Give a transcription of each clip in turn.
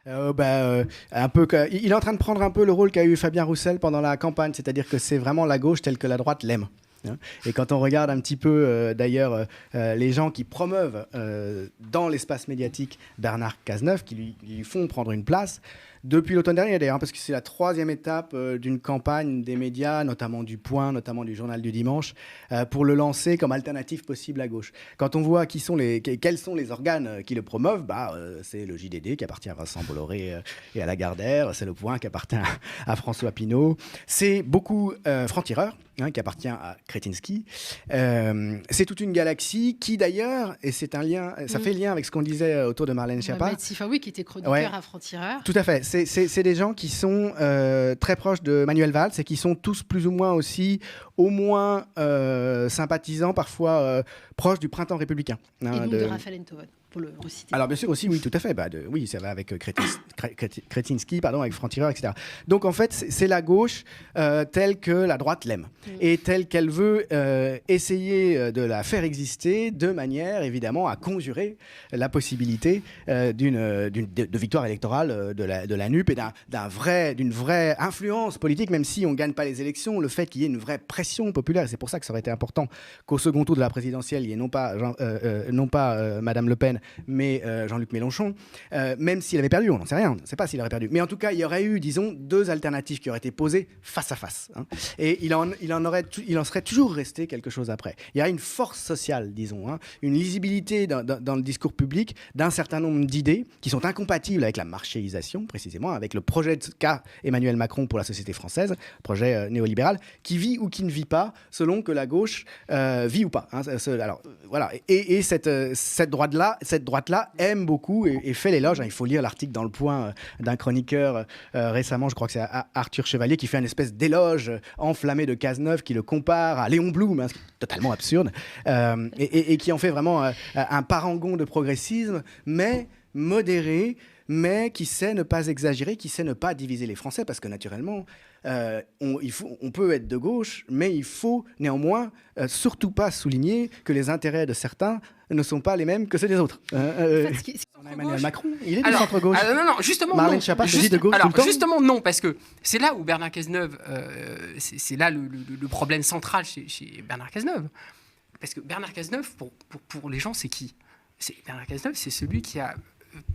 Un peu il est en train de prendre un peu le rôle qu'a eu Fabien Roussel pendant la campagne, c'est-à-dire que c'est vraiment la gauche telle que la droite l'aime. Et quand on regarde un petit peu, d'ailleurs, les gens qui promeuvent dans l'espace médiatique Bernard Cazeneuve, qui lui font prendre une place, depuis l'automne dernier d'ailleurs, parce que c'est la troisième étape d'une campagne des médias, notamment du Point, notamment du Journal du Dimanche, pour le lancer comme alternative possible à gauche. Quand on voit quels sont les organes qui le promeuvent, c'est le JDD qui appartient à Vincent Bolloré et à Lagardère, c'est le Point qui appartient à François Pinault, c'est beaucoup Franc-Tireur, qui appartient à Kretinsky. C'est toute une galaxie qui d'ailleurs, et c'est un lien, ça fait lien avec ce qu'on disait autour de Marlène Schiappa. Maître Sifaoui qui était chroniqueur à Franc-Tireur. Tout à fait. C'est des gens qui sont très proches de Manuel Valls et qui sont tous plus ou moins aussi, au moins sympathisants, parfois proches du printemps républicain. Et donc de Raphaël Enthoven. Pour le reciter. Alors bien sûr aussi, oui, tout à fait. Oui, ça va avec Kretinsky, avec Franc-Tireur, etc. Donc en fait, c'est la gauche telle que la droite l'aime et telle qu'elle veut essayer de la faire exister de manière évidemment à conjurer la possibilité de victoire électorale de la NUP et d'une vraie influence politique, même si on ne gagne pas les élections, le fait qu'il y ait une vraie pression populaire. C'est pour ça que ça aurait été important qu'au second tour de la présidentielle, il y ait non pas Madame Le Pen, mais Jean-Luc Mélenchon, même s'il avait perdu, on n'en sait rien, on ne sait pas s'il aurait perdu. Mais en tout cas, il y aurait eu, disons, deux alternatives qui auraient été posées face à face. Et il en serait toujours resté quelque chose après. Il y aurait une force sociale, disons, une lisibilité dans le discours public d'un certain nombre d'idées qui sont incompatibles avec la marchéisation, précisément, avec le projet qu'a Emmanuel Macron pour la société française, projet néolibéral, qui vit ou qui ne vit pas, selon que la gauche vit ou pas. Alors, voilà. Et cette droite-là aime beaucoup et fait l'éloge. Il faut lire l'article dans Le Point d'un chroniqueur récemment, je crois que c'est Arthur Chevalier, qui fait une espèce d'éloge enflammé de Cazeneuve, qui le compare à Léon Blum, ce qui est totalement absurde, et qui en fait vraiment un parangon de progressisme, mais modéré, mais qui sait ne pas exagérer, qui sait ne pas diviser les Français, parce que naturellement, on peut être de gauche, mais il faut néanmoins surtout pas souligner que les intérêts de certains ne sont pas les mêmes que ceux des autres. On a Emmanuel Macron, il est du centre-gauche. Non, justement, Marlène non. Schiappa, c'est de gauche tout le temps. Justement, non, parce que c'est là où Bernard Cazeneuve, c'est là le problème central chez Bernard Cazeneuve. Parce que Bernard Cazeneuve, pour les gens, c'est qui ? Bernard Cazeneuve, c'est celui qui a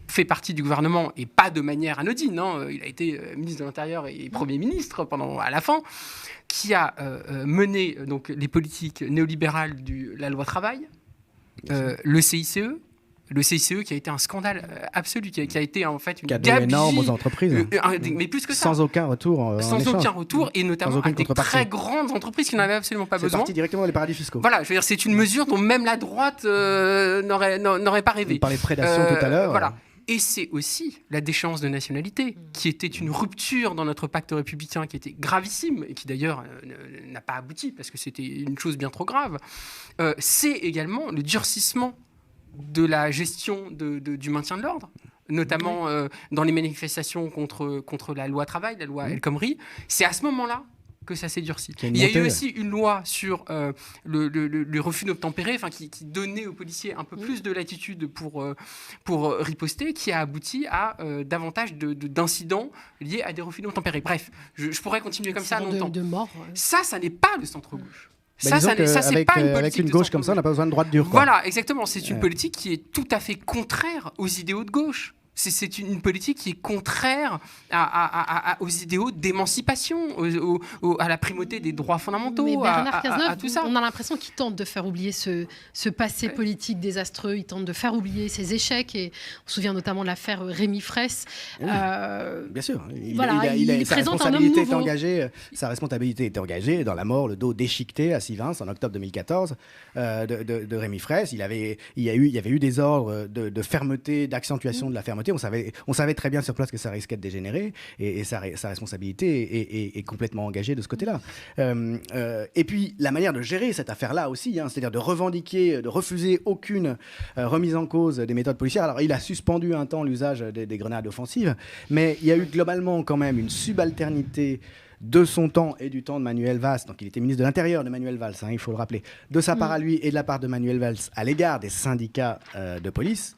fait partie du gouvernement, et pas de manière anodine, il a été ministre de l'Intérieur et Premier ministre à la fin, qui a mené donc, les politiques néolibérales de la loi travail, le CICE qui a été un scandale absolu, qui a été en fait une cadeau énorme aux entreprises. Mais plus que ça. Sans aucun retour. Sans aucun retour, et notamment avec des très grandes entreprises qui n'en avaient absolument pas besoin. C'est parti directement dans les paradis fiscaux. Voilà, je veux dire, c'est une mesure dont même la droite n'aurait pas rêvé. On parlait de prédation tout à l'heure. Voilà. Et c'est aussi la déchéance de nationalité, qui était une rupture dans notre pacte républicain qui était gravissime, et qui d'ailleurs n'a pas abouti, parce que c'était une chose bien trop grave. C'est également le durcissement de la gestion du maintien de l'ordre, notamment dans les manifestations contre la loi travail, la loi El Khomri. C'est à ce moment-là que ça s'est durci. Il y a eu aussi une loi sur le refus d'obtempérer, qui donnait aux policiers un peu plus de latitude pour riposter, qui a abouti à davantage d'incidents liés à des refus d'obtempérer. Bref, je pourrais continuer comme ça longtemps. De mort, Ça n'est pas le centre-gauche. Ça c'est pas une politique avec une gauche comme ça, on n'a pas besoin de droite dure. Voilà, exactement. C'est une politique qui est tout à fait contraire aux idéaux de gauche. C'est une politique qui est contraire aux idéaux d'émancipation, à la primauté des droits fondamentaux, mais Bernard Cazeneuve, à tout ça. On a l'impression qu'il tente de faire oublier ce passé politique désastreux, il tente de faire oublier ses échecs, et on se souvient notamment de l'affaire Rémi Fraisse. Bien sûr, il présente un homme nouveau. Sa responsabilité était engagée dans la mort, le dos déchiqueté à Sivins en octobre 2014 de Rémi Fraisse. Il y avait eu des ordres de fermeté, d'accentuation de la fermeté. On savait très bien sur place que ça risquait de dégénérer, et sa responsabilité est complètement engagée de ce côté-là. Et puis la manière de gérer cette affaire-là aussi, c'est-à-dire de revendiquer, de refuser aucune remise en cause des méthodes policières. Alors il a suspendu un temps l'usage des grenades offensives, mais il y a eu globalement quand même une subalternité de son temps et du temps de Manuel Valls, donc il était ministre de l'Intérieur de Manuel Valls, il faut le rappeler, de sa part à lui et de la part de Manuel Valls à l'égard des syndicats de police,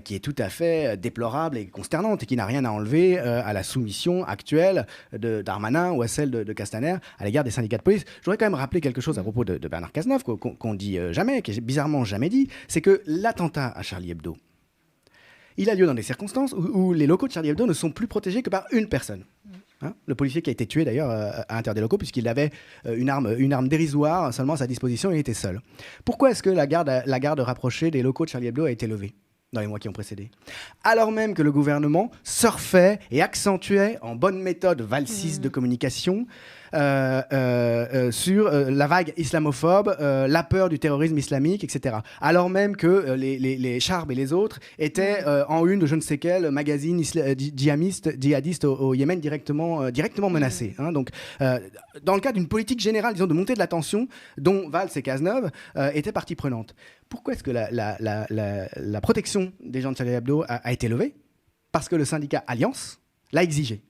qui est tout à fait déplorable et consternante et qui n'a rien à enlever à la soumission actuelle de Darmanin ou à celle de Castaner à l'égard des syndicats de police. Je voudrais quand même rappeler quelque chose à propos de Bernard Cazeneuve qu'on dit jamais, qui est bizarrement jamais dit, c'est que l'attentat à Charlie Hebdo, il a lieu dans des circonstances où les locaux de Charlie Hebdo ne sont plus protégés que par une personne. Le policier qui a été tué d'ailleurs à l'intérieur des locaux puisqu'il avait une arme dérisoire seulement à sa disposition et il était seul. Pourquoi est-ce que la garde rapprochée des locaux de Charlie Hebdo a été levée dans les mois qui ont précédé, alors même que le gouvernement surfait et accentuait en bonne méthode valsiste de communication sur la vague islamophobe, la peur du terrorisme islamique, etc. Alors même que les Charbes et les autres étaient en une de je ne sais quel magazine djihadiste au Yémen directement menacés. Donc, dans le cadre d'une politique générale, disons, de montée de la tension, dont Valls et Cazeneuve étaient partie prenante. Pourquoi est-ce que la protection des gens de Charlie Hebdo a été levée? Parce que le syndicat Alliance l'a exigé.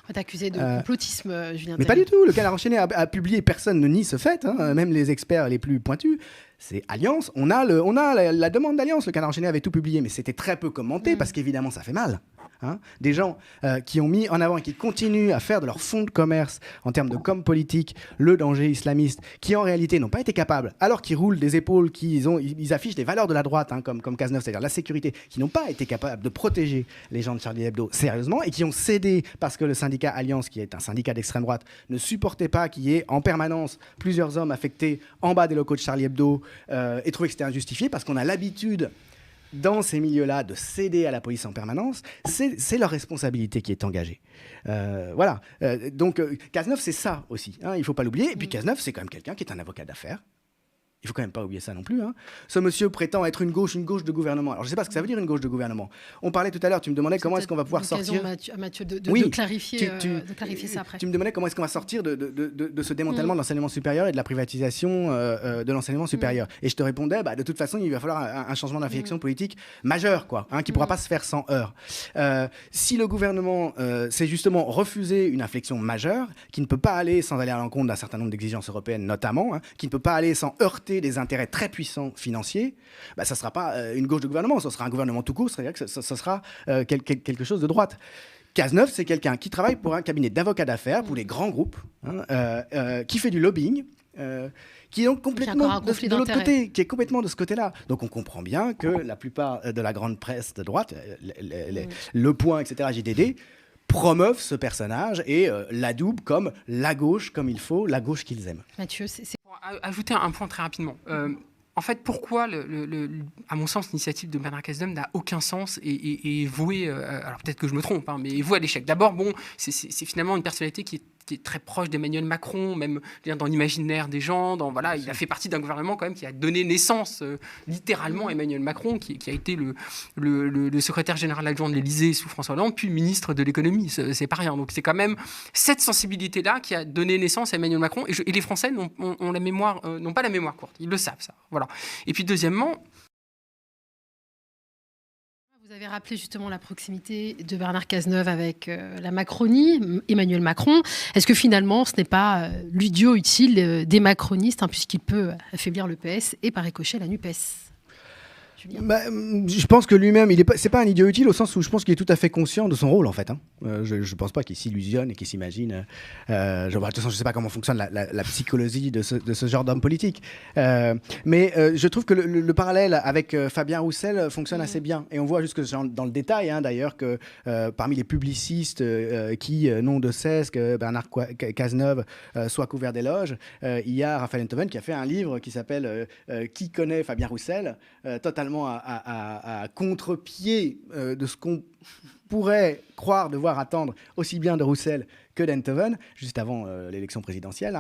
On va t'accuser de complotisme, Julien. Mais pas du tout. Le Canard enchaîné a publié, personne ne nie ce fait, même les experts les plus pointus. C'est Alliance. On a la demande d'Alliance. Le Canard enchaîné avait tout publié, mais c'était très peu commenté parce qu'évidemment, ça fait mal. Des gens qui ont mis en avant et qui continuent à faire de leur fonds de commerce en termes de com politique le danger islamiste, qui en réalité n'ont pas été capables, alors qu'ils roulent des épaules, ils affichent des valeurs de la droite, comme Cazeneuve, c'est-à-dire la sécurité, qui n'ont pas été capables de protéger les gens de Charlie Hebdo sérieusement et qui ont cédé parce que le syndicat Alliance, qui est un syndicat d'extrême droite, ne supportait pas qu'il y ait en permanence plusieurs hommes affectés en bas des locaux de Charlie Hebdo et trouvait que c'était injustifié parce qu'on a l'habitude dans ces milieux-là, de céder à la police en permanence, c'est leur responsabilité qui est engagée. Voilà. Donc, Cazeneuve, c'est ça aussi. Il ne faut pas l'oublier. Et puis, Cazeneuve, c'est quand même quelqu'un qui est un avocat d'affaires. Il ne faut quand même pas oublier ça non plus. Ce monsieur prétend être une gauche de gouvernement. Alors, je ne sais pas ce que ça veut dire, une gauche de gouvernement. On parlait tout à l'heure, tu me demandais comment est-ce qu'on va pouvoir sortir... Mathieu, de clarifier ça après. Tu me demandais comment est-ce qu'on va sortir de ce démantèlement de l'enseignement supérieur et de la privatisation de l'enseignement supérieur. Et je te répondais, de toute façon, il va falloir un changement d'inflexion politique majeur, qui ne pourra pas se faire sans heurts. Si le gouvernement s'est justement refusé une inflexion majeure, qui ne peut pas aller sans aller à l'encontre d'un certain nombre d'exigences européennes notamment, qui ne peut pas aller sans heurter des intérêts très puissants financiers, ça ne sera pas une gauche de gouvernement, ce sera un gouvernement tout court, c'est-à-dire que ce sera quelque chose de droite. Cazeneuve, c'est quelqu'un qui travaille pour un cabinet d'avocats d'affaires, pour les grands groupes, qui fait du lobbying, qui est donc complètement de l'autre côté, qui est complètement de ce côté-là. Donc on comprend bien que la plupart de la grande presse de droite, Le Point, etc., JDD, promeuvent ce personnage et l'adoubent comme la gauche, comme il faut, la gauche qu'ils aiment. Mathieu, c'est... Ajouter un point très rapidement. En fait, pourquoi, à mon sens, l'initiative de Bernard Cazeneuve n'a aucun sens et est vouée, alors peut-être que je me trompe, mais est vouée à l'échec. D'abord, c'est finalement une personnalité qui est très proche d'Emmanuel Macron, même dans l'imaginaire des gens. Il a fait partie d'un gouvernement quand même qui a donné naissance littéralement à Emmanuel Macron, qui a été le secrétaire général adjoint de l'Élysée sous François Hollande, puis ministre de l'économie. C'est pas rien. Donc c'est quand même cette sensibilité-là qui a donné naissance à Emmanuel Macron. Et les Français n'ont pas la mémoire courte. Ils le savent, ça. Voilà. Et puis deuxièmement... Vous avez rappelé justement la proximité de Bernard Cazeneuve avec la Macronie, Emmanuel Macron. Est-ce que finalement, ce n'est pas l'idiot utile des macronistes, puisqu'il peut affaiblir le PS et par ricochet la NUPES ? Je pense que lui-même, c'est pas un idiot utile au sens où je pense qu'il est tout à fait conscient de son rôle en fait. Je pense pas qu'il s'illusionne et qu'il s'imagine. De toute façon, je sais pas comment fonctionne la psychologie de ce genre d'homme politique. Mais je trouve que le parallèle avec Fabien Roussel fonctionne assez bien. Et on voit jusque dans le détail d'ailleurs que parmi les publicistes qui n'ont de cesse que Bernard Cazeneuve soit couvert d'éloges, il y a Raphaël Enthoven qui a fait un livre qui s'appelle Qui connaît Fabien Roussel, totalement à contre-pied de ce qu'on pourrait croire devoir attendre aussi bien de Roussel que d'Enthoven, juste avant l'élection présidentielle,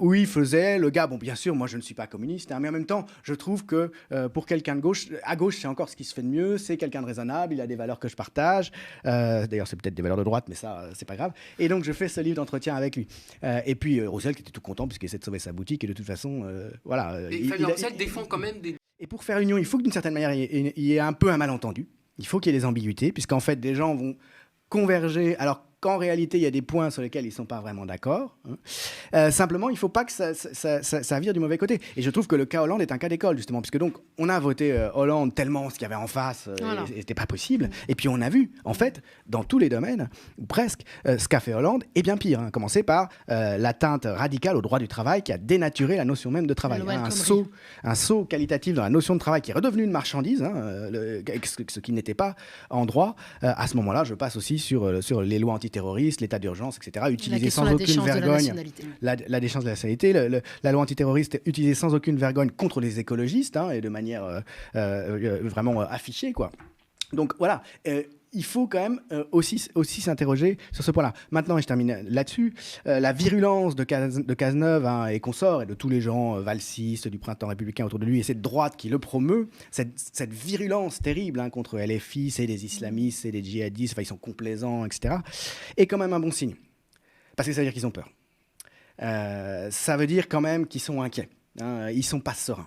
où il faisait le gars, bon bien sûr, moi je ne suis pas communiste, mais en même temps, je trouve que pour quelqu'un de gauche, à gauche c'est encore ce qui se fait de mieux, c'est quelqu'un de raisonnable, il a des valeurs que je partage, d'ailleurs c'est peut-être des valeurs de droite, mais ça c'est pas grave, et donc je fais ce livre d'entretien avec lui. Et puis Roussel qui était tout content puisqu'il essaie de sauver sa boutique, et de toute façon, voilà. Fabien Roussel défend quand même des... Et pour faire union, il faut que d'une certaine manière, il y ait un peu un malentendu. Il faut qu'il y ait des ambiguïtés, puisqu'en fait, des gens vont converger. Alors, qu'en réalité, il y a des points sur lesquels ils ne sont pas vraiment d'accord. Simplement, il ne faut pas que ça vire du mauvais côté. Et je trouve que le cas Hollande est un cas d'école, justement, puisque donc, on a voté Hollande tellement ce qu'il y avait en face n'était pas possible. Et puis, on a vu, en fait, dans tous les domaines, ou presque, ce qu'a fait Hollande est bien pire. Commencer par l'atteinte radicale au droit du travail qui a dénaturé la notion même de travail. Un saut qualitatif dans la notion de travail qui est redevenu une marchandise, ce qui n'était pas en droit. À ce moment-là, je passe aussi sur les lois antiterroristes, l'état d'urgence, etc., utilisées sans aucune vergogne. La déchéance de la nationalité. La loi antiterroriste utilisée sans aucune vergogne contre les écologistes, et de manière vraiment affichée, quoi. Donc voilà. Il faut quand même aussi s'interroger sur ce point-là. Maintenant, et je termine là-dessus, la virulence de Cazeneuve et consorts, et de tous les gens valsistes du printemps républicain autour de lui, et cette droite qui le promeut, cette virulence terrible contre LFI, c'est des islamistes, c'est des djihadistes, ils sont complaisants, etc., est quand même un bon signe. Parce que ça veut dire qu'ils ont peur. Ça veut dire quand même qu'ils sont inquiets. Ils ne sont pas sereins.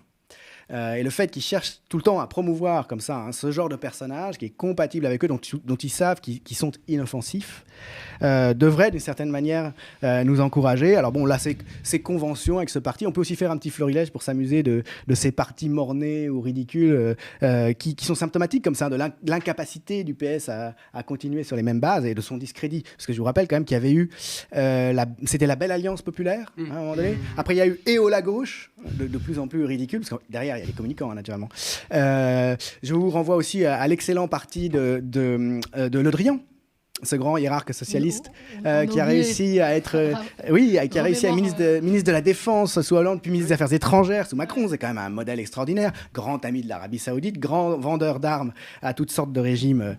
Et le fait qu'ils cherchent tout le temps à promouvoir comme ça ce genre de personnage qui est compatible avec eux, dont ils savent qu'ils sont inoffensifs, devrait d'une certaine manière nous encourager. Alors bon, là, ces conventions avec ce parti, on peut aussi faire un petit florilège pour s'amuser de ces partis mornés ou ridicules qui sont symptomatiques comme ça, de l'incapacité du PS à continuer sur les mêmes bases et de son discrédit. Parce que je vous rappelle quand même qu'il y avait eu, c'était la Belle Alliance Populaire, à un moment donné. Après, il y a eu EO-la gauche, de plus en plus ridicule, parce que derrière, il y a les communicants, naturellement. Je vous renvoie aussi à l'excellent parti de Le Drian, ce grand hiérarque socialiste qui a réussi à être qui a réussi à être ministre de la Défense sous Hollande, puis ministre des Affaires étrangères sous Macron. C'est quand même un modèle extraordinaire. Grand ami de l'Arabie Saoudite, grand vendeur d'armes à toutes sortes de régimes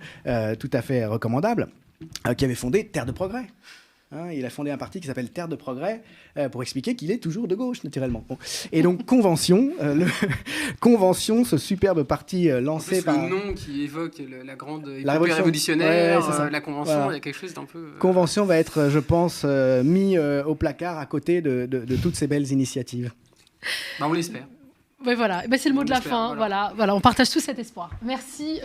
tout à fait recommandables, qui avait fondé Terre de Progrès. Il a fondé un parti qui s'appelle Terre de Progrès pour expliquer qu'il est toujours de gauche, naturellement. Bon. Et donc, Convention, ce superbe parti lancé par... Le nom qui évoque la grande épopée révolutionnaire, la Convention, voilà. Il y a quelque chose d'un peu... Convention va être, je pense, mis au placard à côté de toutes ces belles initiatives. On l'espère. Ouais, voilà. C'est le mot de la fin. Voilà. On partage tous cet espoir. Merci.